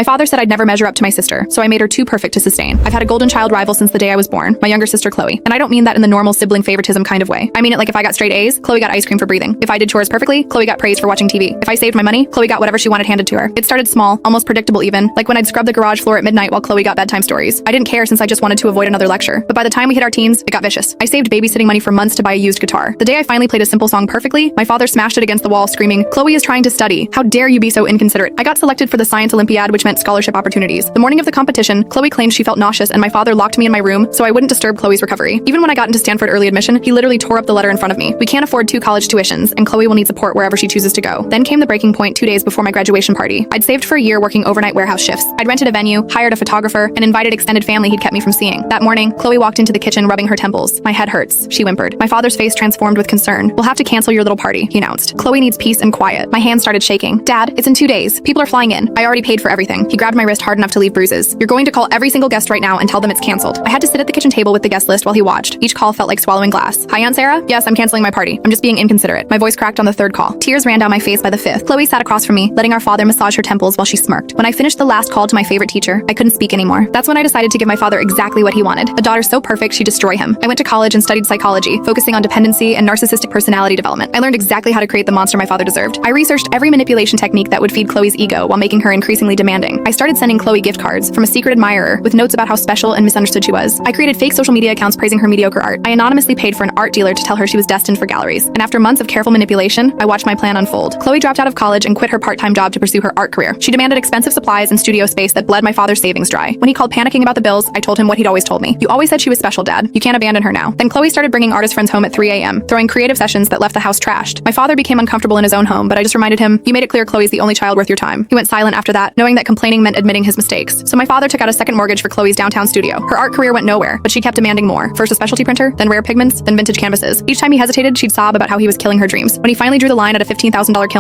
My father said I'd never measure up to my sister, so I made her too perfect to sustain. I've had a golden child rival since the day I was born, my younger sister Chloe. And I don't mean that in the normal sibling favoritism kind of way. I mean it like if I got straight A's, Chloe got ice cream for breathing. If I did chores perfectly, Chloe got praise for watching TV. If I saved my money, Chloe got whatever she wanted handed to her. It started small, almost predictable even, like when I'd scrub the garage floor at midnight while Chloe got bedtime stories. I didn't care since I just wanted to avoid another lecture. But by the time we hit our teens, it got vicious. I saved babysitting money for months to buy a used guitar. The day I finally played a simple song perfectly, my father smashed it against the wall screaming, "Chloe is trying to study. How dare you be so inconsiderate?" I got selected for the Science Olympiad, which meant scholarship opportunities. The morning of the competition, Chloe claimed she felt nauseous and my father locked me in my room so I wouldn't disturb Chloe's recovery. Even when I got into Stanford early admission, he literally tore up the letter in front of me. "We can't afford 2 college tuitions, and Chloe will need support wherever she chooses to go." Then came the breaking point 2 days before my graduation party. I'd saved for a year working overnight warehouse shifts. I'd rented a venue, hired a photographer, and invited extended family he'd kept me from seeing. That morning, Chloe walked into the kitchen rubbing her temples. "My head hurts," she whimpered. My father's face transformed with concern. "We'll have to cancel your little party," he announced. "Chloe needs peace and quiet." My hands started shaking. "Dad, it's in 2 days. People are flying in. I already paid for everything." He grabbed my wrist hard enough to leave bruises. "You're going to call every single guest right now and tell them it's canceled." I had to sit at the kitchen table with the guest list while he watched. Each call felt like swallowing glass. "Hi, Aunt Sarah? Yes, I'm canceling my party. I'm just being inconsiderate." My voice cracked on the 3rd call. Tears ran down my face by the 5th. Chloe sat across from me, letting our father massage her temples while she smirked. When I finished the last call to my favorite teacher, I couldn't speak anymore. That's when I decided to give my father exactly what he wanted. A daughter so perfect she'd destroy him. I went to college and studied psychology, focusing on dependency and narcissistic personality development. I learned exactly how to create the monster my father deserved. I researched every manipulation technique that would feed Chloe's ego while making her increasingly demanding. I started sending Chloe gift cards from a secret admirer with notes about how special and misunderstood she was. I created fake social media accounts praising her mediocre art. I anonymously paid for an art dealer to tell her she was destined for galleries. And after months of careful manipulation, I watched my plan unfold. Chloe dropped out of college and quit her part-time job to pursue her art career. She demanded expensive supplies and studio space that bled my father's savings dry. When he called panicking about the bills, I told him what he'd always told me. "You always said she was special, Dad. You can't abandon her now." Then Chloe started bringing artist friends home at 3 a.m., throwing creative sessions that left the house trashed. My father became uncomfortable in his own home, but I just reminded him, "You made it clear Chloe's the only child worth your time." He went silent after that, knowing that complaining meant admitting his mistakes. So my father took out a second mortgage for Chloe's downtown studio. Her art career went nowhere, but she kept demanding more. First a specialty printer, then rare pigments, then vintage canvases. Each time he hesitated, she'd sob about how he was killing her dreams. When he finally drew the line at a $15,000 kiln